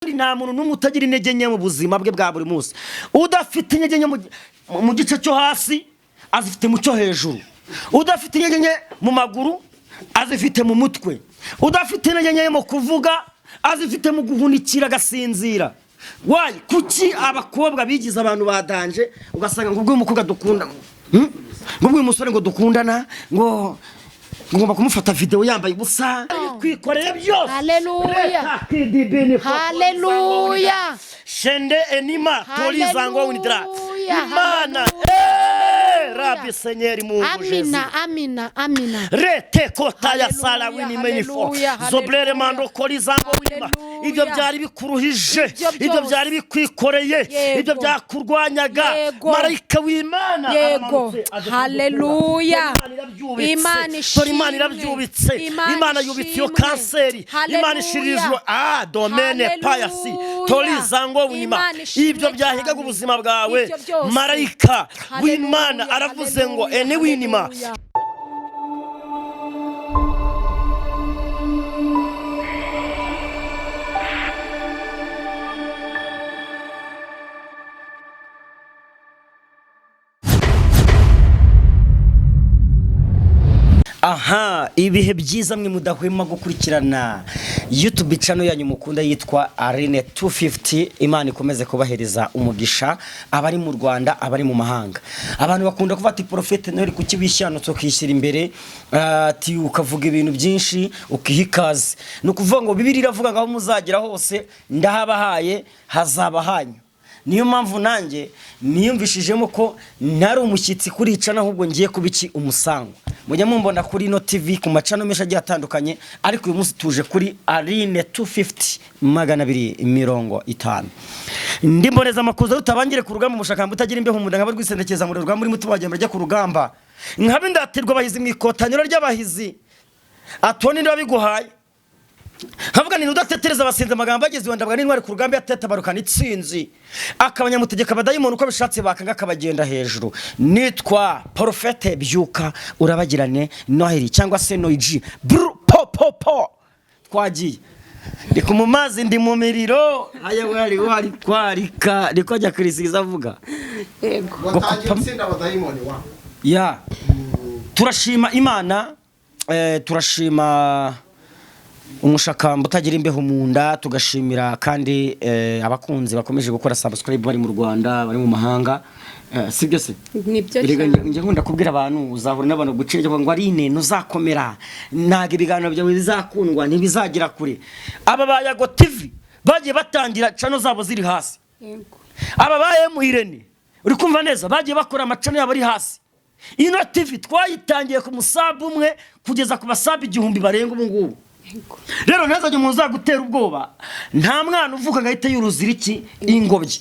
nta muntu n'umutagira intege nke mu buzima bwe bwa buri munsi. Udafite intege nke mu gice cyo hasi azifite mu cyo hejuru. Udafite intege nke mu maguru azifite mu mutwe. Udafite intege nke mu kuvuga azifite mu guhunikira gasinzira. Why kuki abakobwa bigize abantu badanje ugasanga ngo umukobwa dukunda ngo umusore ngo dukundana ngo ngomba kumufata video yambaye ubusa kwikoreye byose. Haleluya, haleluya. Shende enima tolizango unidra Imana Rabbi Seigneur Mungu Jésus. Amina, amina. Rete kota ya sala wini menifo zoblere mando kolizango winima. Ibyo byari bikuruhije, ibyo byari bikwikoreye, ibyo byakurwanyaga marayika w'Imana. Yego, haleluya. Imana irabyubitse, Imana yubitse yo kanseri, Imana ishirijwe domene payasi tolizango winima. Ibyo byahigaga ubuzima bwawe marayika w'Imana aravuze ngo ene winima. Aha, ibihe byiza mwe mudahwema gukurikirana YouTube channel yanyu mukunda yitwa Arene 250. Imana ikomeze kubahereza umugisha abari mu Rwanda, abari mu mahanga. Abantu bakunda kuvuga ati Prophet Noel kuki bishyano kwishyira imbere ati ukavuga ibintu byinshi ukihikaze. Nukuvuga ngo Bibiliya iravuga ngo muzagira hose ndahabahaye hazaba hanyu. Niyo mpamvu nanjye niyumvishijemo ko ntari umushyitsi kuri icana ahubwo ngiye kubiki umusango. Mujya mumbona kuri no TV ku macano mesha agiye atandukanye, ariko uyu munsi tuje kuri Arene 250 250. Ndimboneza makuza utabangire ku rugamba mushakamba utagira imbeho mu ndanga barwisendekeza mu rugamba muri mutubagenda bajya ku rugamba. Nkabe ndatirwa abahizi mwikotanyiro ry'abahizi. Atoni ndabiguhaye. Havuga ni udatetereza abasinze amagambo ageze wandabwa n'intwari ku rugamba yateta barukana itsinzi akabanyamutegeka abadayimoni uko bishatse bakanga kabagenda hejuru. Nitwa Prophet byuka urabagirane Noheli cyangwa se Noiji po twagiye ndi ku mumazi ndi mu miriro aya wari kwarika riko ajya kirisiza avuga yego batangiye gutsinda abadayimoni wa ya turashima Imana turashima umushakamba utagira imbeho mu nda, tugashimira kandi abakunzi bakomeje gukora subscribe bari mu Rwanda bari mu mahanga. Sibyo se nibyo nje nkunda kubwira abantu uzahura n'abantu gucire ngo ari ine nuzakomera ntaga ibiganiro byawe bizakundwa ntibizagira kure. Aba bayago TV bagiye batangira chano zabo ziri hasi. Yego, aba baye mu Irene uri kumva neza bagiye bakora amacano yabo ari hasi. Ino TV twayitangiye ku musabu umwe kugeza ku basabi 1000 barenga ubu ngubu. Rero ntazajye muza gutera ubwoba, nta mwana uvuka ngahita yuruzira iki ingobyi.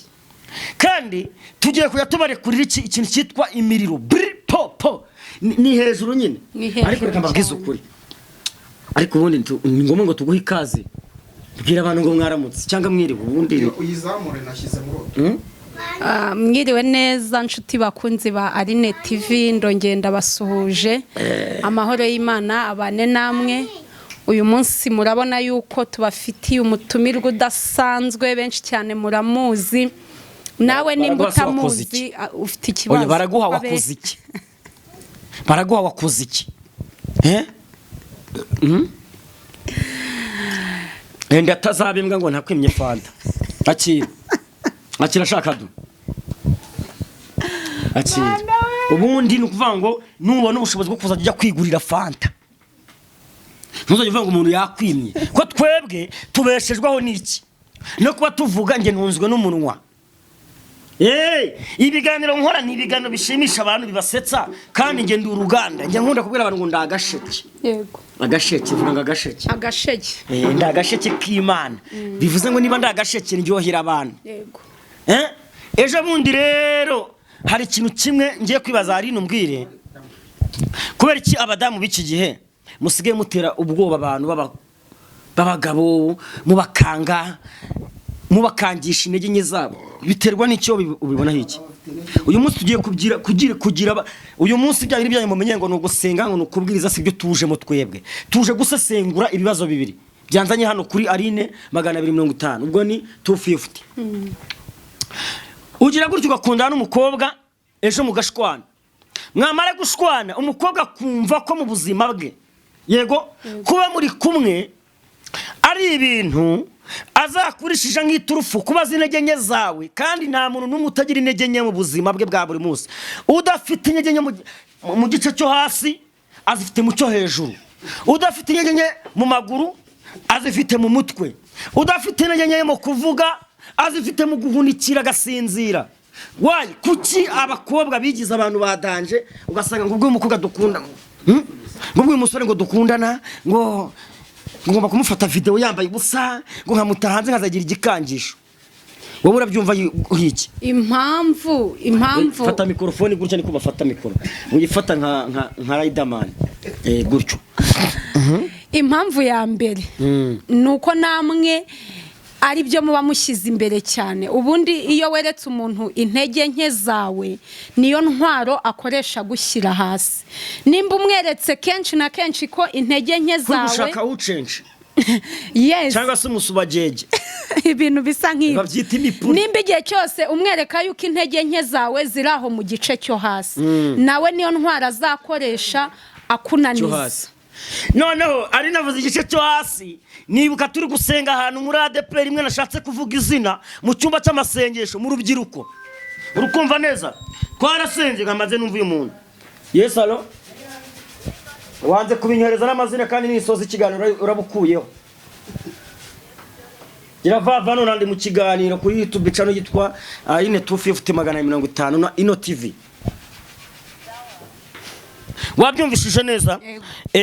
Kandi tugiye kuya tubarekurira iki ikintu cyitwa imiriro po ni hejuru nyine. Ariko reka mbabwize ukuri, ariko ubundi ni ngombwa ngo tuguhe ikaze bwira abantu ngo mwaramutse cyangwa mwiriwe ubundi uyizamure nashyize muri mwiriwe neza nshuti bakunzi ba Arene TV ndongenda basuhuje. Amahoro y'Imana abane namwe. Uyu munsi murabona yuko tubafitiye umutumirwa udasanzwe benshi cyane muramuzi. Nawe nimba utamuzi ufite ikibazo. Baraguha wakoze iki? Baraguha wakoze iki? Enda tazabimbwa ngo ntakwimye fanta. Akira shaka du. Akira. Ubundi nukuvuga ngo nubona ubushobozi bwo kuza kujya kwigurira fanta. Ntuzajye uvuga ngo umuntu yakwimye ko twebwe tubeshejweho n'iki no kuba tuvuga nge ntunzwe n'umunwa. Ibiganiro nkora ni ibiganiro bishimisha abantu bibasetsa kandi nge ndi uruganda nge nkunda kubwira abantu ngo ndagasheke. Yego, agasheke vuga agasheke ndagasheke k'Imana bivuze ngo niba ndagasheke ndyohira abantu. Yego, ejo bundi rero hari ikintu kimwe ngiye kwibaza ari numbwire kubera iki abadamu b'iki gihe musige mutera ubwoba abantu babagabo mubakangisha intege nke zabo biterwa n'icyo ubibona hiki. Uyu munsi tugiye kugira uyu munsi bya biri byanyu mumenye ngo no gusenga ngo no kubwiriza sibyo tuje mu twebwe tuje gusesengura ibibazo bibiri byanzanye hano kuri Aline 250 ubwo ni 250 ugira gutyo ugakundana n'umukobwa ejo mugashwana mwamara gushwana umukobwa kumva ko mu buzima bwe yego kuba muri kumwe ari ibintu azakurishije nk'iturufu kubaza intege nke zawe kandi nta muntu n'umwe utagira intege nke mu buzima bwe bwa buri munsi udafite intege nke mu gice cyo hasi azifite mu cyo hejuru udafite intege nke mu maguru azifite mu mutwe udafite intege nke mu kuvuga azifite mu guhunikira agasinzira wayi kuki abakobwa bigize abantu badanje ugasanga ngo umukobwa dukunda ngo uyu musore ngo dukundana ngo ngomba kumufata video yambaye ubusa ngo nkamuta hanze nkazagira igikangisho wowe urabyumva hiki impamvu fata mikrofone gutya niko bafata mikoro uyifata nka Riderman gutyo impamvu ya mbere nuko namwe ari byo muba mushyize imbere cyane ubundi iyo weretse umuntu intege nke zawe niyo ntwaro akoresha gushyira hasi nimba umweretse kenshi na kenshi ko intege nke zawe ushaka ucenje yes cyangwa se umusubajeje ibintu bisa nk'ibyo babyita imipuru nimba igihe cyose umwereka yuko intege nke zawe ziraho mu gice cyo hasi nawe niyo ntwaro azakoresha akunaniza noneho ari navuze igice cyo hasi nibuka turi gusenga ahantu muri ADP rimwe nashatse kuvuga izina mu cyumba cy'amasengesho mu rubyiruko urukumva neza twarasenze ngamaze numva uyu muntu yes allo wanze kubinyoreza n'amazina kandi nisoza ikiganiro urabukuyeho Giravava none ndi mu kiganiro kuri YouTube channel yitwa Ine 250 na Ino TV wabyumvishije neza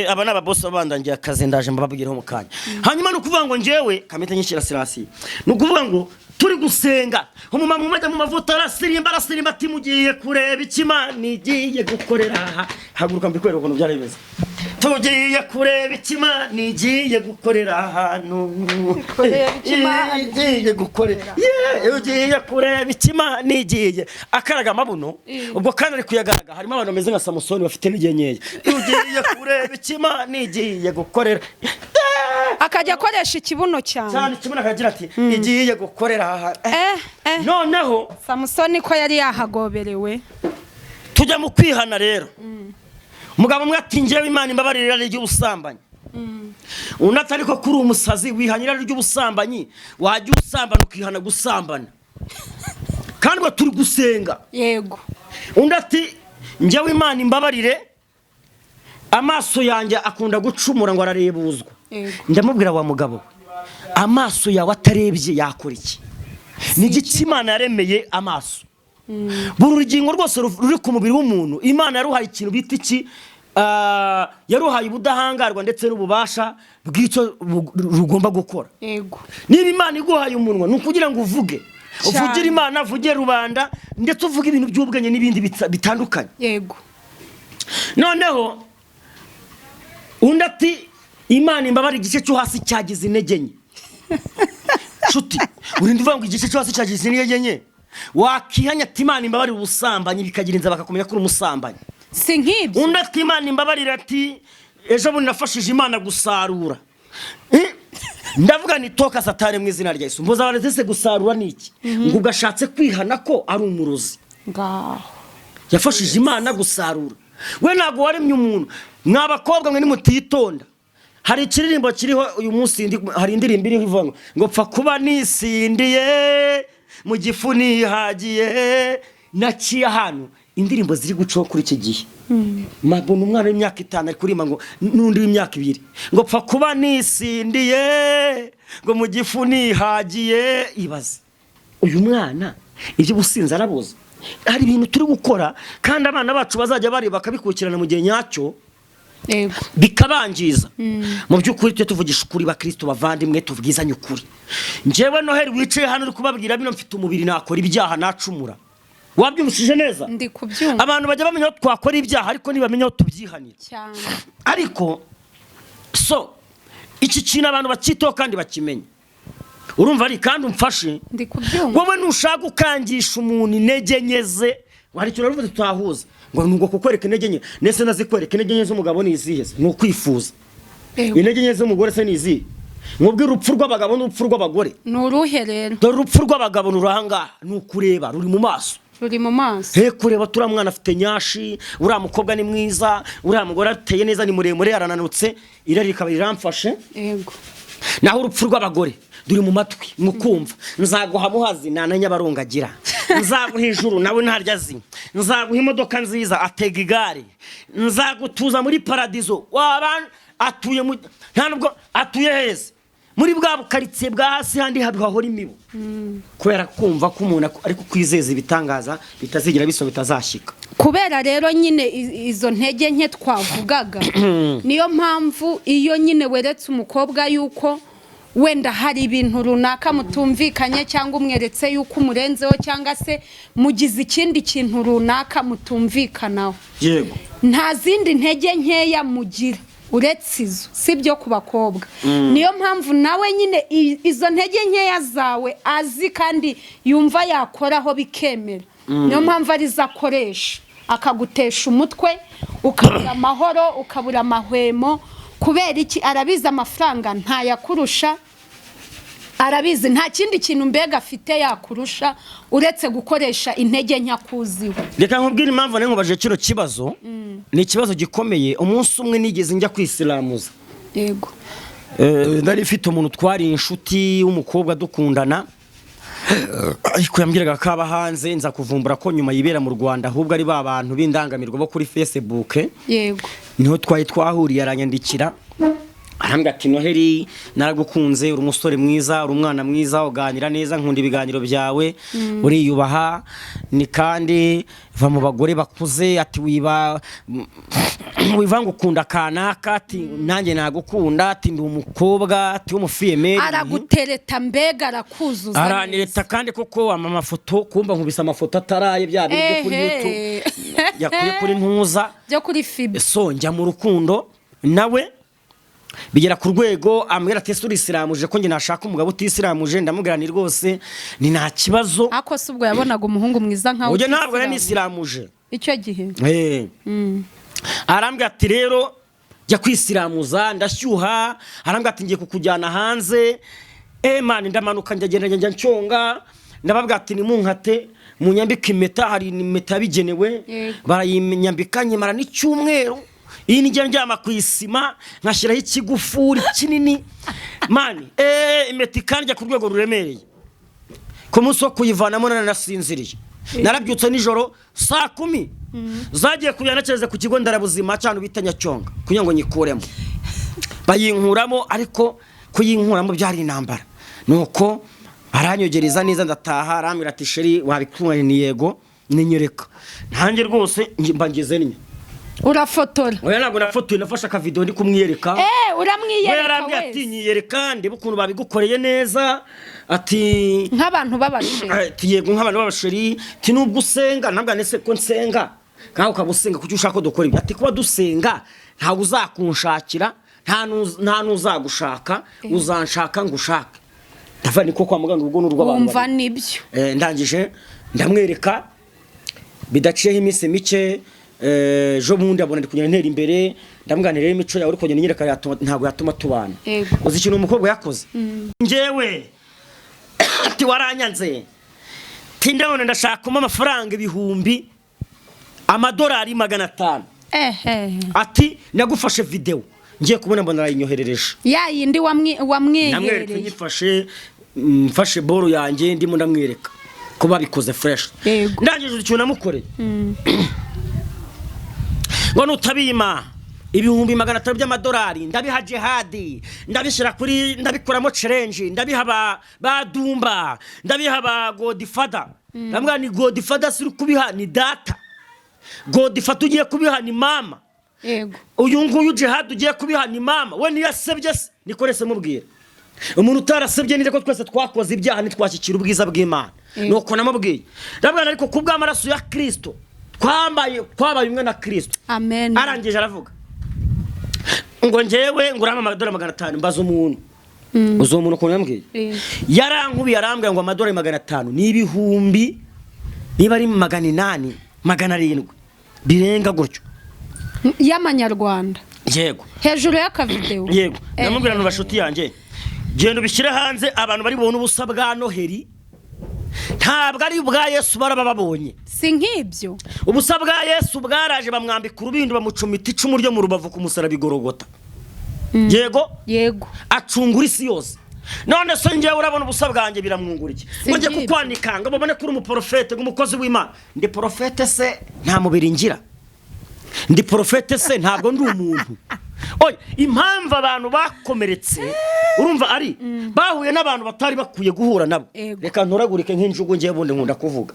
aba naba boss abandangiye akazi ndaje mbabwiraho mu kanya hanyuma no kuvuga ngo njewe kamete nyishira sirasi no kuvuga ngo turi gusenga umumama umajya mu mavuta arasirimba ati mugiye kureba ikimana igiye gukorera haguruka mbikwereka ukuntu byari bimeze tugiye kureba ikimana igiye gukorera ahantu igiye gukorera ugiye kureba ikimana igiye akaraga amabuno ubwo kandi ari kuyagaraga harimo abantu bameze nka Samusoni bafite n'igihe nyeya ugiye kureba ikimana igiye gukorera akajya akoresha ikibuno cyane ikibuno akagira ati igiye gukorera aha noneho Samusoni ko yari yahagoberewe tujya mu kwihana rero mugabo umwe ati njewe Imana imbabarira ry'ubusambanyi unata ariko kuri umusazi wihanyira ry'ubusambanyi wajya usambana ukihana gusambana kandi ngo turi gusenga yego undati njewe Imana imbabarire amaso yanjye akunda gucumura ngo ararebuzwa ndamubwira wa mugabo amaso yawe atarebye yakora iki ni Igitsina yaremeye amaso buri rugingo rwose ruri ku mubiri w'umuntu Imana yaruhaye ikintu bita iki yaruhaye ubudahangarwa ndetse n'ububasha bw'icyo rugomba gukora yego niba Imana iguhaye umunwa nukugira ngo uvuge uvugire Imana uvuge rubanda ndetse uvuge ibintu by'ubwenge n'ibindi bitandukanye yego noneho undati Imana imbabari igice cyo hasi cyagize intege nke nshuti urindi uvuga ngo igice cyo hasi cyagize intege nke wakihanya ati Imana imbabari ubusambanyi bikagirinza bakakumenya ko umusambanyi si nk'ibyo undati Imana imbabarira ati ejo bundi nafashije Imana gusarura ndavuga ni toka satani mu izina rya Yesu mboza baretse gusarura niki ngo ugashatse kwihana ko ari umurozi ngaho yafashije Imana gusarura we nago waremye umuntu mwabakobwa mwe nimutitonda hari ikiririmbo kiriho uyu munsi hari indirimbo iriho ivuga ngo pfa kuba nisindiye mu gifu nihagiye naciye ahantu indirimbo ziri gucaho kuri iki gihe mabona umwana w'imyaka 5 ari kurima ngo n'undi w'imyaka 2 ngo pfa kuba nisindiye ngo mu gifu nihagiye ibaze uyu mwana ibyo businza arabuza hari ibintu turi gukora kandi abana bacu bazajya bari bakabikurikirana mu gihe nyacyo bikabangiza mu by'ukuri twe tuvugisha ukuri bakristo bavandimwe tuvugizanye ukuri njewe Noheli wicaye hano uri kubabwira bino mfite umubiri nakora ibyaha nacumura wabyumvishije neza ndi kubyumva abantu bajya bamenya ko twakora ibyaha ariko ntibamenya ko tubyihanira cyane ariko so iki kintu abantu bakitaho kandi bakimenya urumva ari kandi umfashe ndi kubyumva wowe nushaka ukangisha umuntu intege nyeze wari cyo ruvuze tutahuza ngo nuko kukwereka intege nke nese nazikwereka intege nke z'umugabo ni izihe no kwifuza intege nke z'umugore se ni izihe Mwubwira urupfu rw'abagabo n'urupfu rw'abagore. Nuruhe rero? Dore urupfu rw'abagabo nuranga nukureba ruri mu maso. Ruri mu maso. He kureba tura mwana afite nyashi, uriya mukobwa ni mwiza, uriya mugore ateye neza ni muremure yarananutse, irari rikaba riramfashe. Yego. Naho urupfu rw'abagore duri mu matwi mukumva. Nzaguha muhazi nananya barongagira. Nzaguha ijuru nawe ntaryazi. Nzaguha imodoka nziza atega igare. Nzagutuza muri paradizo. Wabana atuye mu nta nubwo atuye heza. Muri bwa bukaritsiye bwa hasi handi hahora imibu. Kubera kumva ko umuntu ariko kwizeza ibitangaza bitazigira biso bitazashika. Kubera rero nyine izo ntege nke twavugaga niyo mpamvu iyo nyine weretse umukobwa yuko wenda hari ibintu runaka mutumvikanye cyangwa umweretse yuko umurenzeho cyangwa se mugize ikindi kintu runaka mutumvikanaho. Yego. Nta zindi ntege nkeya mugira uretse izo sibyo ku bakobwa. Niyo mpamvu nawe nyine izo ntege nkeya zawe azi kandi yumva yakoraho bikemera. Niyo mpamvu ari zakoresha akagutesha umutwe ukabura amahoro ukabura amahwemo kubera iki arabiza amafaranga ntayakurusha. Arabizi nta kindi kintu mbega afite yakurusha uretse gukoresha intege nyakuziwe. Reka nkubwire impamvu nene nkubaje kino kibazo. Ni ikibazo gikomeye. Umunsi umwe nigeze njya kwisilamuza. Yego. Ndari mfite umuntu twari inshuti umukobwa dukundana. Ariko yambwiraga ko aba hanze nza kuvumbura ko nyuma yibera mu Rwanda ahubwo ari ba bantu b'indangamirwa bo kuri Facebook. Yego. Niho twahuriye aranyandikira. Arambwira ati Noheli naragukunze uri umusore mwiza uri umwana mwiza uganira neza nkunda ibiganiro byawe uriyubaha ni kandi va mu bagore bakuze ati wivanga ukunda kanaka ati nanjye nagukunda ati ndi umukobwa ati w'umufiyeme aragutereta mbega arakuzuza aranireta kandi koko amafoto kumva nkubisa amafoto ataraye bya byo kuri YouTube yakuye kuri ntuza byo kuri Fibe so njya mu rukundo nawe bigera ku rwego ambwira ati suri isilamuje ko nge nashaka umugabo utisilamuje ndamubwira ni rwose ni nta kibazo ako subwo yabonaga umuhungu mwiza nkawe uje ntabwo yari isilamuje icyo gihe arambwira ati rero jya kwisilamuza ndashyuha arambwira ati ngiye kukujyana hanze man ndamanuka njya ncyonga ndababwira ati ni munkate munyambika impeta hari impeta yabigenewe barayinyambikanye mara n'icyumweru iyi ni njyama ku isima nkashyiraho ikigufuri kinini mani impeta ikandya ku rwego ruremereye ku munsi wo kuyivanamo nanasinziriye narabyutse nijoro saa 10 zagiye kuyanaceze ku kigo ndarabuzima cyane bita Nyacyonga kugira ngo nyikuremo bayinkuramo ariko kuyinkuramo byari intambara nuko aranyogereza neza ndataha arambwira ati sheri wabikunganye ni yego ninyereka ntange rwose mbangeze ninya urafotora oya ntabwo nafotoye nafashe aka video ndi kumwiyereka uramwiyereka yarambye ati nyiyereka ndi bukuntu babigukoreye neza ati nk'abantu babasheri ati yego nk'abantu babasheri ati nubwo usenga ntabwo nese ko nsenga ngaho ukabusenga kuki ushaka dukora ibyo ati kuba dusenga ntabwo uzakunshakira nta nuzagushaka uzanshaka ngushaka ndafa niko kwa muganga ubwo n'urw'abantu umva nibyo ndangije ndamwereka bidaciyeho iminsi mike jo bundi abona ndi kunyana ntera imbere ndamwanirira imico yawe uriko nyereka ntabwo yatuma tubana uzi ikintu umukobwa yakoze njewe ati waranyanze tindabona ndashaka kuma amafaranga ibihumbi amadolari 500 ati nagufashe video ngiye kubona mbona arayinyoherereje ya yindi wamwegereye nyifashe mfashe boro yanjye ndimo ndamwereka ko babikoze fresh ndangije icyo namukoreye ngo nutabima ibihumbi 500 by'amadolari ndabiha jihadi ndabishira kuri ndabikuramo challenge ndabiha badumba ndabiha ba godfather ndambwa ni godfather siri kubiha ni data godfather ugiye kubiha ni mama yego uyu nguyu jihad ugiye kubiha ni mama we ni yasebye nikorese mubwira umuntu utarasebye nire ko twese twakoze ibyaha nitwashyikira ubwiza bw'Imana nuko namubwiye ndabwa ariko kubw'amaraso ya Kristo twabaye umwe na Kristo amen arangije aravuga ngo njewe ngurama amadolari 500 mbaza umuntu uzo umuntu ko yambwiye yarankubi yarambwiye ngo amadolari 500 ni ibihumbi niba ari 800 700 birenga gutyo y'amanyarwanda yego hejuru y'aka video yego namubwira no bashuti yanjye genda ubishyire hanze abantu bari bubone ubusa bwa Noheli ntabwo ari bwa Yesu baraba babonye si nk'ibyo ubusa bwa Yesu bwaraje bamwambika urubindo bamucumita icumu ryo mu rubavu ku musaraba igorogota yego acungura isi yose none so ngiye urabona ubusa bwanjye biramwungura iki mujye kukwanikanga babone kuri umuprofete umukozi w'Imana ndi profete se nta mubiri ngira ndi profete se ntabwo ndi umuntu oya impamvu abantu bakomeretse urumva ari bahuye n'abantu batari bakwiye guhura nabo reka nturagurike nk'injugu ngiye bundi nkunda kuvuga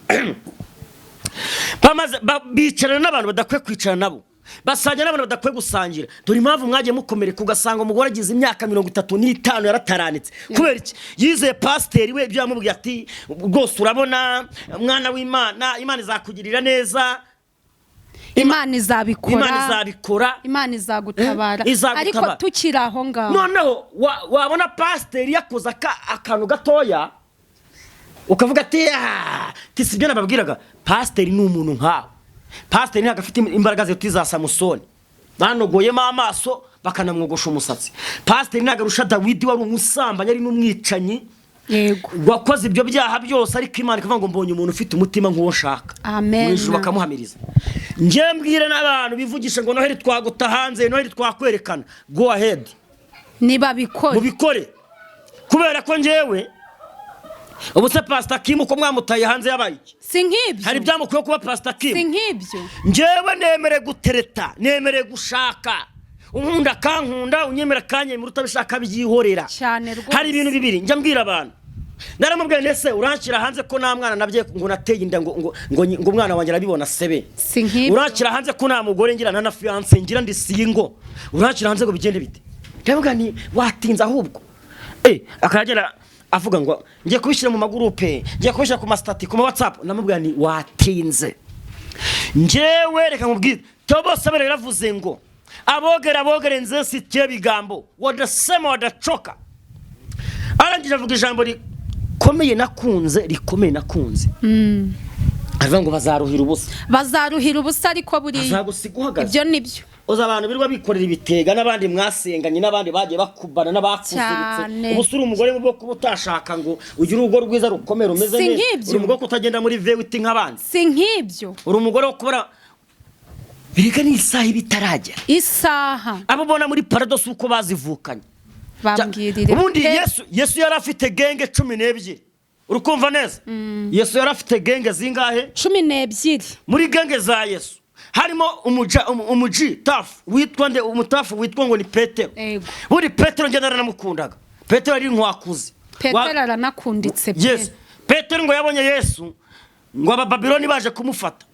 bamaze bicarana n'abantu badakwiye kwicara nabo basangira n'abantu badakwiye gusangira dore impamvu mwagiye mukomereka ugasanga umugore agize imyaka 35 yarataranitse kubera iki yizeye pasiteri we ibyo yamubwiye ati rwose urabona mwana w'Imana Imana izakugirira neza Imana izabikora Imana izagutabara ariko tukiraho ngaho noneho wabona pasiteri yakoze akantu gatoya ukavuga ati tisibyo nababwiraga pasiteri ni umuntu nkawe pasiteri ntabwo afite imbaraga za Samusoni banogoyemo amaso bakanamwogosha umusatsi pasiteri ntabwo arusha Dawidi wari umusambanya ari n'umwicanyi wakoze ibyo byaha byose ariko Imana ikavuga ngo mbonye umuntu ufite umutima nk'uwo nshaka mwijuru bakamuhamiriza ngiye mbwire n'abantu bivugisha ngo Noheli twaguta hanze Noheli twakwerekana go ahead niba mubikore kubera ko ngewe ubuse Pastor Kim uko mwamutaye hanze yabaye si nk'ibyo hari byamukuye kuba Pastor Kim si nk'ibyo ngewe nemere gutereta nemere gushaka unkunda kankunda unyemera kanye mu rutabishaka byihorera cyane rwose hari ibintu bibiri njya mbwira abantu naramubwiye nese urankira hanze ko nta mwana nabye ngo nateye inda ngo umwana wanjye arabibona sebe si nk'ibyo urankira hanze ko nta mugore ngira na fiance ngira ndi singo urankira hanze ngo bigende bite ndavuga ni watinza ahubwo akagera avuga ngo ngiye kubishyira mu magurupe ngiye kubishyira ku mastati ku WhatsApp namubwira ni watinze ngewe reka nkubwire bose baravuze ngo abogere nze sitye bigambo wadasema wadacoka arangije avuga ijambo rikomeye nakunze avuga ngo bazaruhira ubusa ariko buriya azagusiga ibyo nibyo uza abantu birwa bikorera ibitega n'abandi mwasenganye n'abandi bagiye bakubana n'abakuziritse ubusura umugore mu bwo kubutashaka ngo ugire urugo rwiza rukomera umeze neza uri umugore kutagenda muri vewiti nk'abandi si nk'ibyo uri umugore wo kubara bireka ni isaha ibitaragera isaha abo bona muri paradox uko bazivukanye bambwirire ubundi Yesu yari afite genge 12 urukumva neza Yesu yari afite genge zingahe 12 muri genge za Yesu harimo umuji tafu witwa nde umutafu witwa ngo ni Petero buri Petero ngenda naramukundaga Petero ari nkwakuze Petero aranakunditse yes Petero ngo yabonye Yesu ngo abababiloni baje kumufata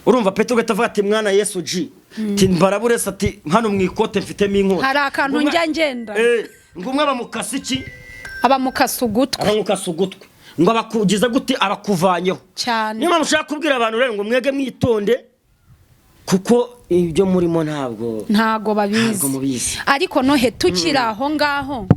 urumva Petero gatavuga ati mwana Yesu timbarabures ati hano mwikote mfitemo inkota hari akantu njya ngenda ngumwe abamukasi iki abamukasugutwe ngo abakugiza gute abakuvanyeho cyane niyo mushaka kubwira abantu rero ngo mwege mwitonde kuko ibyo murimo ntago babizi ariko nohe tukiraho ngaho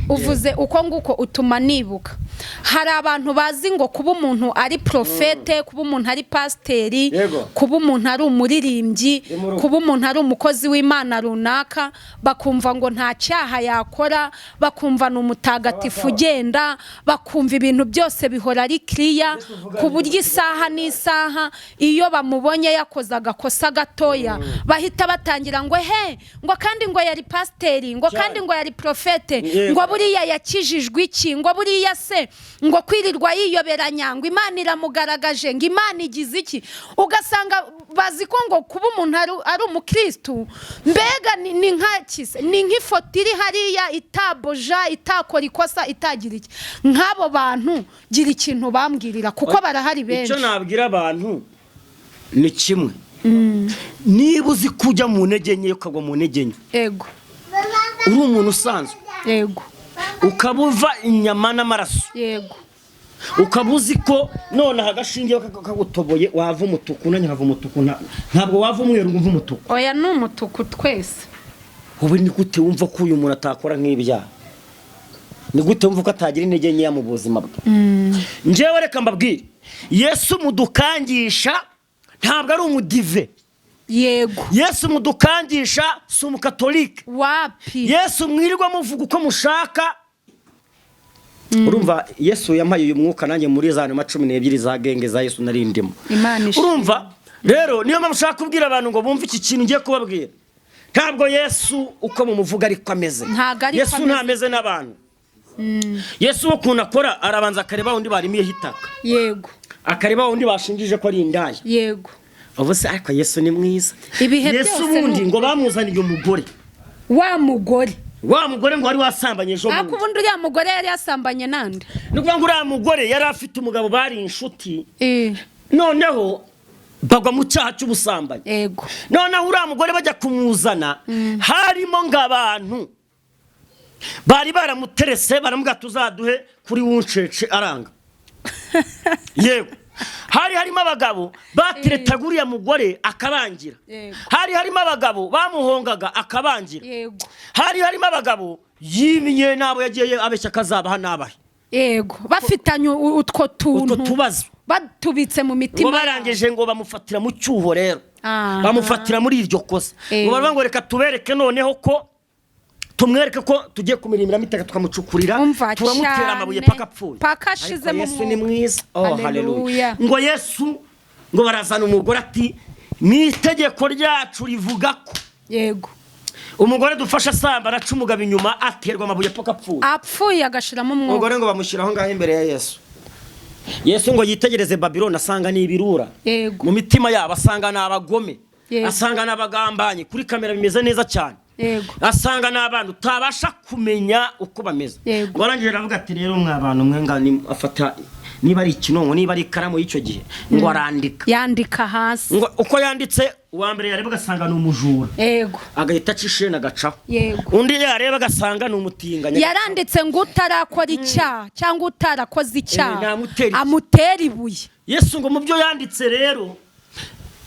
uvuze uko nguko utuma nibuka hari abantu bazi ngo kuba umuntu ari profete kuba umuntu ari pasiteri kuba umuntu ari umuririmbyi kuba umuntu ari umukozi w'Imana runaka bakumva ngo nta cyaha yakora bakumva n'umutagatifu ugenda bakumva ibintu byose bihora ari clear ku buryo isaha n'isaha iyo bamubonye yakoze agakosa gatoya bahita batangira ngo ngo kandi ngo yari pasiteri ngo kandi ngo yari profete ngo buriya yakijijwe iki ngo buriya se ngo kwirirwa yiyoberanya ngo Imana iramugaragaje ngo Imana igize iki ugasanga bazi ko ngo kuba umuntu ari umukristo mbega ni nkakise ni nk'ifoto iri hariya itaboja itakora ikosa itagira iki nk'abo bantu gira ikintu bambwirira kuko barahari benshi icyo nabwira abantu ni kimwe niba uzi kujya mu ntege nke ukagwa mu ntege nke ego uri umuntu usanzwe ego ukabuva inyama n'amaraso yego ukabuzi ko none hagashingiye kagutoboye wava umutuku nanye hava umutuku ntabwo wava umweru ngo umutuku oya ni umutuku twese ubu ni gute wumva ko uyu muntu atakora nk'ibyaha ni gute wumva ko atagira intege nke mu buzima bwe njewe reka mbabwire Yesu mudukangisha ntabwo ari umudive yego Yesu mudukangisha si umukatolike wapi Yesu mwirirwa muvuga uko mushaka urumva Yesu yampaye uyu mwuka nanjye muri za 12 za genge za Yesu narindimo urumva rero niyo mpamvu kubwira abantu ngo bumve iki kintu ngiye kubabwira ntabwo Yesu uko mumuvuga ariko ameze Yesu ntameze n'abantu Yesu ukuntu akora arabanza akareba undi barimiye hitaka yego akareba undi bashingije ko ari indaya yego ubuse ariko Yesu ni mwiza Yesu ubundi ngo bamuzaniye umugore wa mugore ngo wari wasambanye ejo bundi akubundi uriya mugore yari yasambanye nande nukuvuga ngo uriya mugore yari afite umugabo bari inshuti noneho bagwa mu cyaha cy'ubusambanyi yego noneho uriya mugore bajya kumuzana harimo ng'abantu bari baramuterese baramubwira tuzaduhe kuri wuncece aranga yego harimo abagabo bateretaga uriya mugore akabangira harimo abagabo bamuhongaga akabangira harimo abagabo yimye nabo yagiye abeshya kazabaha nabahe yego bafitanye utwo tubazo batubitse mu mitima barangeje ngo bamufatira mu cyuho rero bamufatira muri iryo kosa ngo baravuga ngo reka tubereke noneho ko tumwereke ko tugiye kumirimira mitaka tukamucukurira turamutera amabuye paka apfuye pakashize mu Yesu ni mwiza haleluya ngo Yesu ngo barazana umugore ati ni itegeko ryacu rivuga ko yego umugore dufasha samba araca umugabo inyuma aterwa amabuye paka apfuye agashiramo umwuka umugore ngo bamushyiraho ngaho imbere ya Yesu ngo yitegereze Babylon asanga ni ibirura mu mitima yabo asanga ni abagome asanga ni abagambanyi kuri kamera bimeze neza cyane asanga n'abantu utabasha kumenya uko bameze barangije aravuga ati rero mwabantu mwe ngani afata niba ari ikinongo niba ari ikaramu y'icyo gihe ngo arandika yandika hasi ngo uko yanditse uwa mbere yareba gasanga ni umujura agahita acishena gacaho undi yareba gasanga ni umutinganya yaranditse ngo utarakora icyaha cyangwa utarakoze icyaha amutera ibuye Yesu ngo mu byo yanditse rero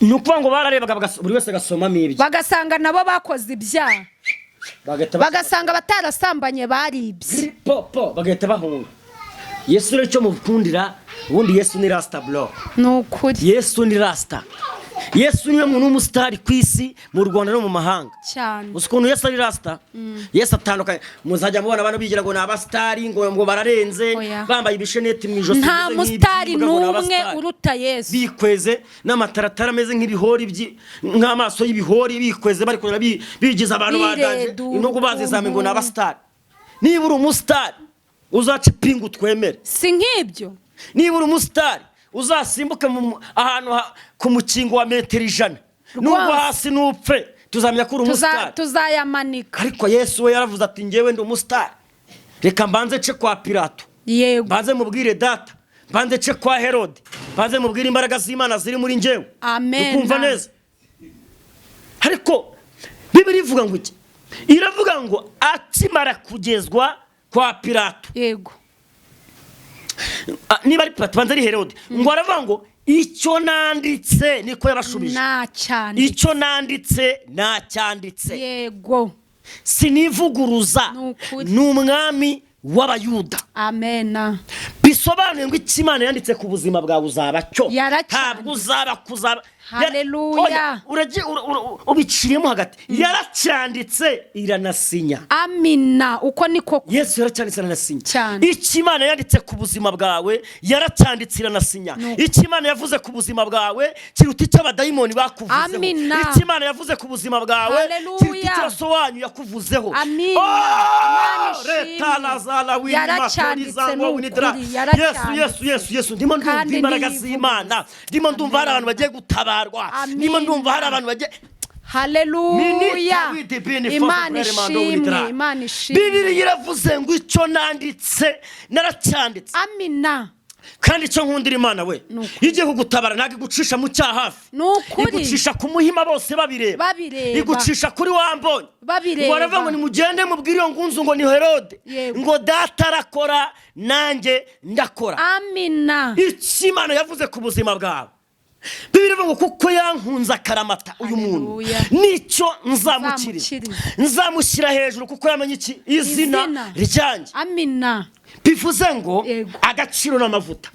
nukuvuga ngo bararebaga buri wese gasomamo ibyo bagasanga nabo bakoze ibyaha bagasanga batarasambanye baribye bagahita bahunga Yesu rero cyo mukundira ubundi Yesu ni rasta bro nukuri Yesu ni rasta Yesu niwe muntu w'umusitari ku isi mu Rwanda no mu mahanga cyane ukuntu Yesu ari rasta Yesu atandukanye muzajya mubona abantu bigira ngo ni abasitari ngo bararenze bambaye ibisheneti mu ijosi nta musitari n'umwe uruta Yesu bikweze n'amataratara ameze nk'ibihori nk'amaso y'ibihori bikweze bari kugira bigize abantu badanje intugu bazizame ngo ni abasitari niba uri umusitari uzaca ipingu twemere si nk'ibyo niba uri umusitari uzasimbuke ahantu ku mukingo wa metero 100 nubwo hasi nupfe tuzamya ko uri umusitari tuzayamanika ariko Yesu we yaravuze ati ngewe ndi umusitari reka mbanze ce kwa Pilato yego mbanze mubwire data mbanze ce kwa Herode mbanze mubwire imbaraga z'Imana ziri muri ngewe amen ukumva neza ariko Bibiri ivuga ngo iki iravuga ngo akimara kugezwa kwa Pilato yego niba ari Pilato banza ari Herode ngo aravuga ngo icyo nanditse niko yabashubije icyo nanditse nacyanditse yego sinivuguruza n'umwami w'abayuda amen bisobanuye ngo Imana yanditse ku buzima bwawe uzaba cyo ntabwo uzaba kuzaba haleluya ubiciyemo hagati yaracyanditse iranasinya amina uko niko Yesu yaracyanditse iranasinya Imana yanditse ku buzima bwawe yaracyanditse iranasinya Imana yavuze ku buzima bwawe kiruta icyo abadayimoni bakuvuzeho Imana yavuze ku buzima bwawe kiruta icyo sowanyu yakuvuzeho yaracyanditse Yesu ndimo ndumva imbaraga z'Imana ndimo ndumva hari abantu bagiye gutabarwa ndimo ndumva hari abantu bagiye haleluya Imana ishimwe Bibiri iravuze ngo icyo nanditse naracyanditse amina kandi icyo nkundira Imana we igiye kugutabara ntabwo igucisha mu cyaha hafi igucisha ku muhima bose babireba igucisha kuri wambonye ngo aravuga ngo nimugende mubwire iyo ngunzu ngo ni Herode ngo data arakora nanjye ndakora amina icyo Imana yavuze ku buzima bwawe Bibiri ngo kuko yankunze akaramata uyu muntu nicyo nzamushyira hejuru kuko yamenye iki izina ryanjye amina bivuze ngo Yego. agaciro n'amavuta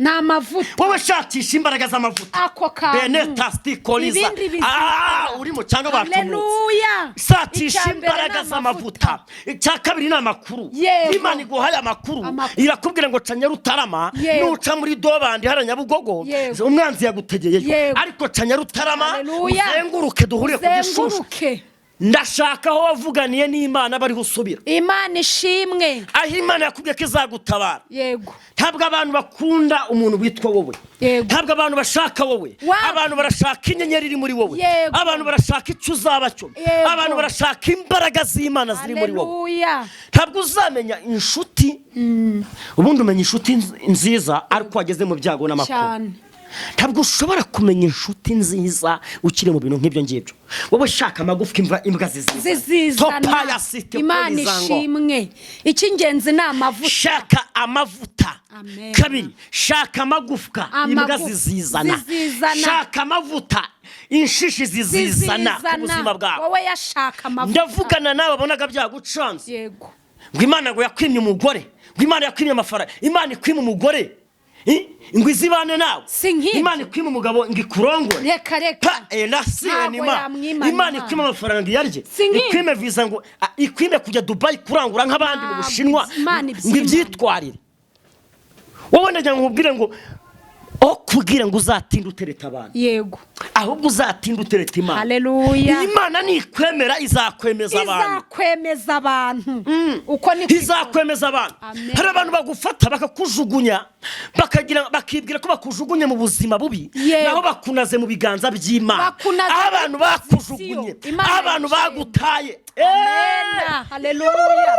wowe shakisha imbaraga z'amavuta ako kantu benetasti koliza ibindi bizima. urimo cyangwa batumutse Haleluya. shakisha Icya mbere imbaraga ni z'amavuta icya kabiri ni amakuru Yego. Imana iguhaye amakuru Amakuru. irakubwira ngo ca Nyarutarama Yego. nuca muri dobandi hara Nyabugogo Yego. umwanzi yagutegeyeyo Yego. ariko ca Nyarutarama Haleluya. uzenguruke duhuriye ku gishushu Uzenguruke. ndashaka aho wavuganiye n'Imana bari usubira Imana ishimwe. aho Imana yakubwiye ko izagutabara Yego. ntabwo abantu bakunda umuntu witwa wowe Yego. ntabwo abantu bashaka wowe Wow. abantu barashaka inyenyeri iri muri wowe Yego. abantu barashaka icyo uzaba cyo Yego. abantu barashaka imbaraga z'Imana ziri muri wowe Haleluya. ntabwo uzamenya inshuti ubundi umenya inshuti nziza ariko wageze mu byago n'amakuba cyane ntabwo ushobora kumenya inshuti nziza ukiri mu bintu nk'ibyo ngibyo wowe shaka amagufwa imbwa zizizana Imana ishimwe icy'ingenzi ni amavuta shaka amavuta Amen. kabiri shaka amagufwa imbwa zizizana shaka amavuta inshishi zizizana ku buzima bwawe wowe yashaka amavuta ndavugana nawe abonaga byagucanze yego ngo Imana ngo yakwimye umugore ngo Imana yakwimye amafaranga Imana ikwimye umugore ngo izibane nawe Imana ikwimye umugabo ngo ikurongore reka Imana ikwimye amafaranga yarye ikwimye visa ngo ikwimye kujya Dubai kurangura nk'abandi mu Bushinwa ngo ibyitwarire wowe ndagira ngo ubwire ngo kugira ngo uzatinda utereta abantu yego ahubwo uzatinda utereta Imana haleluya Imana nikwemera izakwemeza abantu uko ni izakwemeza abantu hari abantu bagufata bakakujugunya bakibwira ko bakujugunye mu buzima bubi naho bakunaze mu biganza by'Imana abantu bakujugunye abantu bagutaye amen haleluya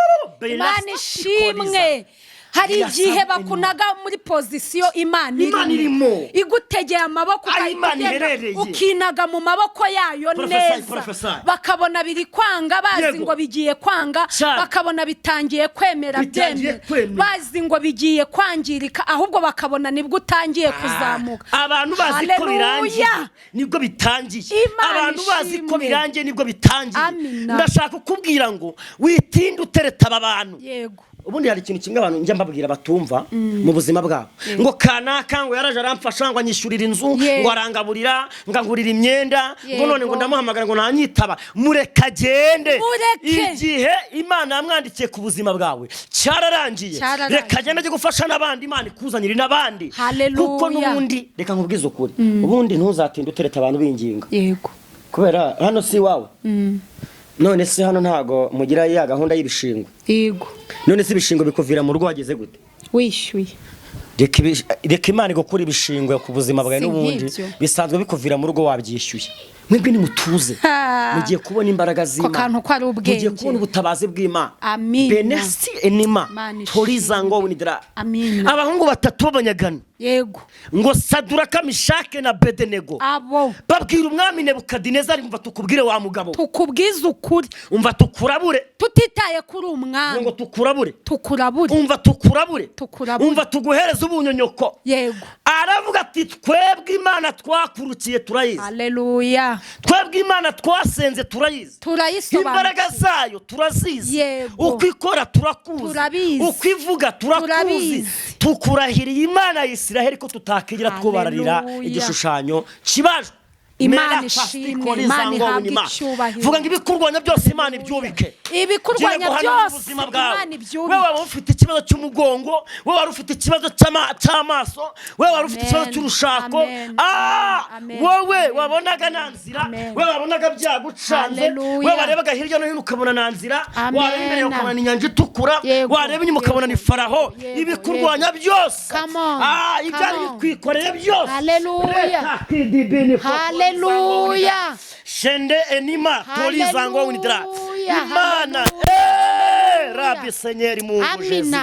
Imana ishimwe hari igihe bakunaga muri pozisiyo Imana irimo igutegeye amaboko ukinaga mu maboko yayo neza bakabona biri kwanga bazi ngo bigiye kwanga bakabona bitangiye kwemera byemera bazi ngo bigiye kwangirika ahubwo bakabona nibwo utangiye kuzamuka abantu bazi ko birangiye nibwo bitangiye abantu bazi ko birangiye nibwo bitangiye ndashaka kukubwira ngo witinde utereta aba bantu yego ubundi hari ikintu kimwe abantu njya mbabwira batumva mu buzima bwabo ngo kanaka ngo yaraje aramfasha ngo anyishyurira inzu ngo arangaburira ngo angurira imyenda ngo none ngo ndamuhamagara ngo ntanyitaba mureka agende igihe Imana yamwandikiye ku buzima bwawe cyararangiye reka agende ajye gufasha n'abandi Imana ikuzanire n'abandi kuko n'ubundi reka nkubwize ukuri ubundi ntuzatinde utereta abantu binginga yego kubera hano si wawe none se hano ntago mugira ya gahunda y'ibishingwe yego none se ibishingwe bikuvira mu rugo wageze gute wishyuye reka Imana igukura ibishingwe ku buzima bwawe n'ubundi bisanzwe bikuvira mu rugo wabyishyuye mwebwe nimutuze mugiye kubona imbaraga z'Imana mugiye kubona ubutabazi bw'Imana benesi enima torizango winidra abahungu batatu b'abanyagano yego ngo Saduraka Mishake na Bedenego abo babwira umwami Nebukadinezari umva tukubwire wa mugabo tukubwiza ukuri umva tukurabure tutitaye kuri umwami ngo tukurabure umva tukurabure umva tuguhereza ubunyonyoko yego aravuga ati twebwe Imana twakurukiye turayizi haleluya twebwe Imana twasenze turayizi imbaraga zayo turazizi uko ikora turakuzi uko ivuga turakuzi tukurahiriye Imana y'Isiraheli ko tutakigira twobararira igishushanyo kibajwe Imana ishimwe Imana ihabwe icyubahiro vuga ngo ibikurwanya byose Imana ibyubike ibikurwanya byose Imana ibyubike wewe waba ufite ikibazo cy'umugongo wewe wari ufite ikibazo cy'amaso wewe wari ufite ikibazo cy'urushako wowe wabonaga nanzira wewe wabonaga byagucanze wewe warebaga hirya no hino ukabona nanzira wareba imbere ukabona inyanja itukura wareba inyuma ukabona ni Faraho ibikurwanya byose ibyari bikwikoreye byose haleluya haleluya shende enima torizango winidra Imana Rabbi Senyeri Mungu Jesu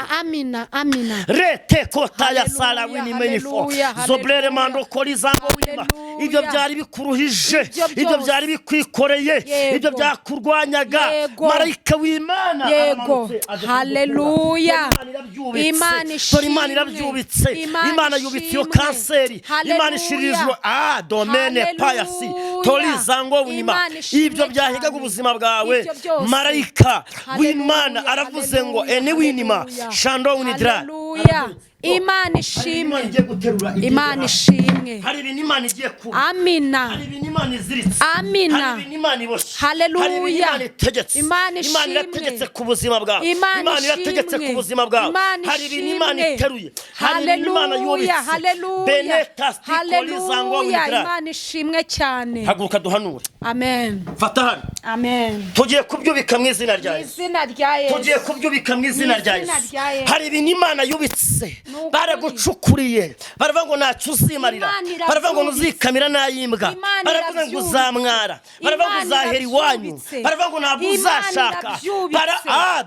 amina rete kota ya sala wini menifo zoblere mando korizango winima ibyo byari bikuruhije ibyo byari bikwikoreye ibyo byakurwanyaga marayika w'Imana yego haleluya Imana irabyubitse Imana yubitse yo kanseri Imana ishirijwe domene payasi torizango winima ibyo byahigaga ubuzima bwawe marayika w'Imana yaravuze ngo eniwinima shando unidra. Haleluya. Imana ishimwe. Imana ishimwe. Hari ibintu Imana igiye kuba. Amina. Hari ibintu Imana iziritse. Amina. Hari ibintu Imana iboshye. Haleluya. Hari ibintu Imana itegetse. Imana ishimwe. Imana irategetse ku buzima bwawe. Imana irategetse ku buzima bwawe. Hari ibintu Imana iteruye. Hari ibintu Imana yubitse. Haleluya. Haleluya. Imana ishimwe cyane. Haguruka duhanure. Amen. Fata hano. Amen. Tugiye kubyubika mu izina rya Yesu. Izina rya Yesu. Tugiye kubyubika mu izina rya Yesu. Hari ibintu Imana yubitse. Baragucukuriye. Baravuga ngo ntacyo uzimarira. Baravuga ngo nuzikamira nayimbwa. Baravuga ngo uzamwara. Baravuga ngo uzahera iwanyu. Baravuga ngo ntabwo uzashaka.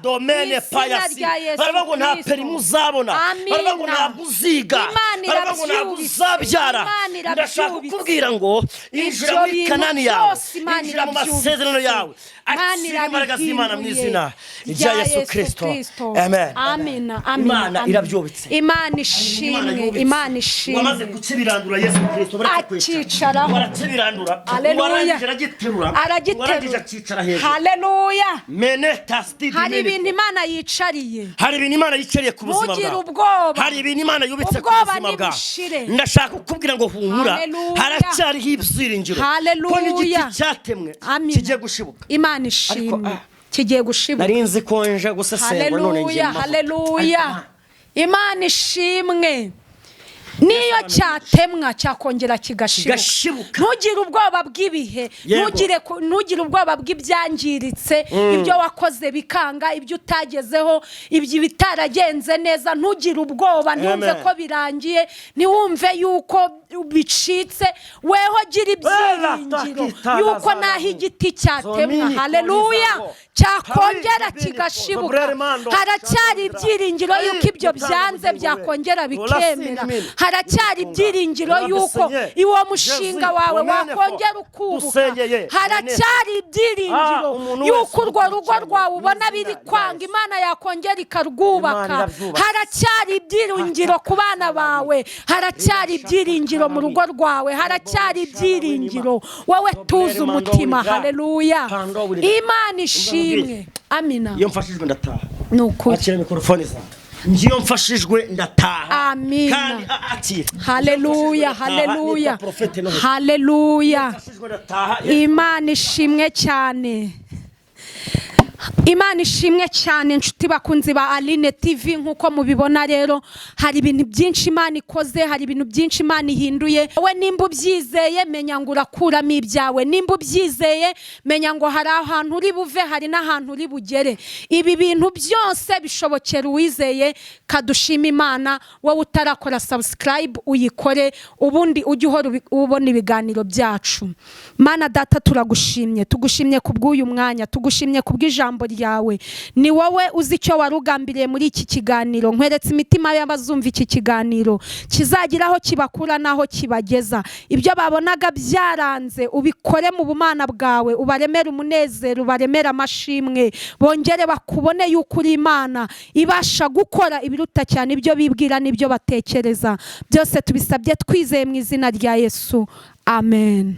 Domene payasi. Baravuga ngo nta perimu uzabona. Baravuga ngo ntabwo uziga. Baravuga ngo ntabwo uzabyara. Ndashaka kukubwira ngo injira muri Kanani yawe. Injira mu masezerano yawe. Akira imbaraga z'Imana mu izina rya Yesu Kristo. Amen. Amina. Imana irabyubitse. Imana ishimwe. Imana ishimwe. Wamaze kucibirandura Yesu Kristo akicaraho. Waracibirandura. Haleluya. Aragiterura. Aragicara hejuru. Haleluya. Mene tasti. Hari ibintu Imana yicariye. Hari ibintu Imana yicariye ku buzima bwawe. Ntugire ubwoba. Hari ibintu Imana yubitse ku buzima bwawe. Ndashaka kukubwira ngo humura. Haracyariho ibyiringiro. Ko n'igiti cyatemwe kigiye gushibuka. Imana ishimwe. Kigiye gushibuka. Nari nzi konje gusesengwa none ngiye. Haleluya. Imana ishimwe. Niyo cyatemwa cyakongera kigashibuka. Ntugire ubwoba bw'ibihe. Ntugire ubwoba bw'ibyangiritse. Ibyo wakoze bikanga, ibyo utagezeho, ibyo bitaragenze neza. Ntugire ubwoba. Ntiwumve ko birangiye. Ntiwumve yuko bicitse. Weho gira ibyiringiro yuko naho igiti cyatemwa. Haleluya. Cyakongera kigashibuka. Haracyari ibyiringiro yuko ibyo byanze byakongera bikemera. Haracyari ibyiringiro yuko iwo mushinga wawe wakongera ukubuka. Haracyari ibyiringiro yuko urwo rugo rwawe ubona biri kwanga Imana yakongera ikarwubaka. Haracyari ibyiringiro ku bana bawe. Haracyari ibyiringiro mu rugo rwawe. Haracyari ibyiringiro. Wowe tuza umutima. Haleluya. Imana ishimwe. Amina. Iyo mfashijwe ndataha. Nuko akira mikrofone zawe. Ngiyo mfashijwe ndataha. Amina. Kandi akira. Haleluya. Haleluya. Haleluya. Imana ishimwe cyane. Imana ishimwe cyane inshuti bakunzi ba Aline TV. Nkuko mubibona rero hari ibintu byinshi Imana ikoze. Hari ibintu byinshi Imana ihinduye. Wowe nimba ubyizeye menya ngo urakuramo ibyawe. Nimba ubyizeye menya ngo hari ahantu uri buve, hari n'ahantu uri bugere. Ibi bintu byose bishobokera uwizeye. Kadushima Imana. Wowe utarakora subscribe uyikore, ubundi ujye uhora ubona ibiganiro byacu. Mana data turagushimye. Tugushimye kubw'uyu mwanya. Tugushimye kubw'ijambo ryawe. Ni wowe uzi icyo warugambiriye muri iki kiganiro. Nkweretse imitima y'abazumva iki kiganiro kizagira aho kibakura naho kibageza. Ibyo babonaga byaranze ubikore mu bumana bwawe. Ubaremere umunezero, ubaremere amashimwe. Bongere bakubone yuko uri Imana ibasha gukora ibiruta cyane ibyo bibwira n'ibyo batekereza. Byose tubisabye twizeye mu izina rya Yesu. Amen.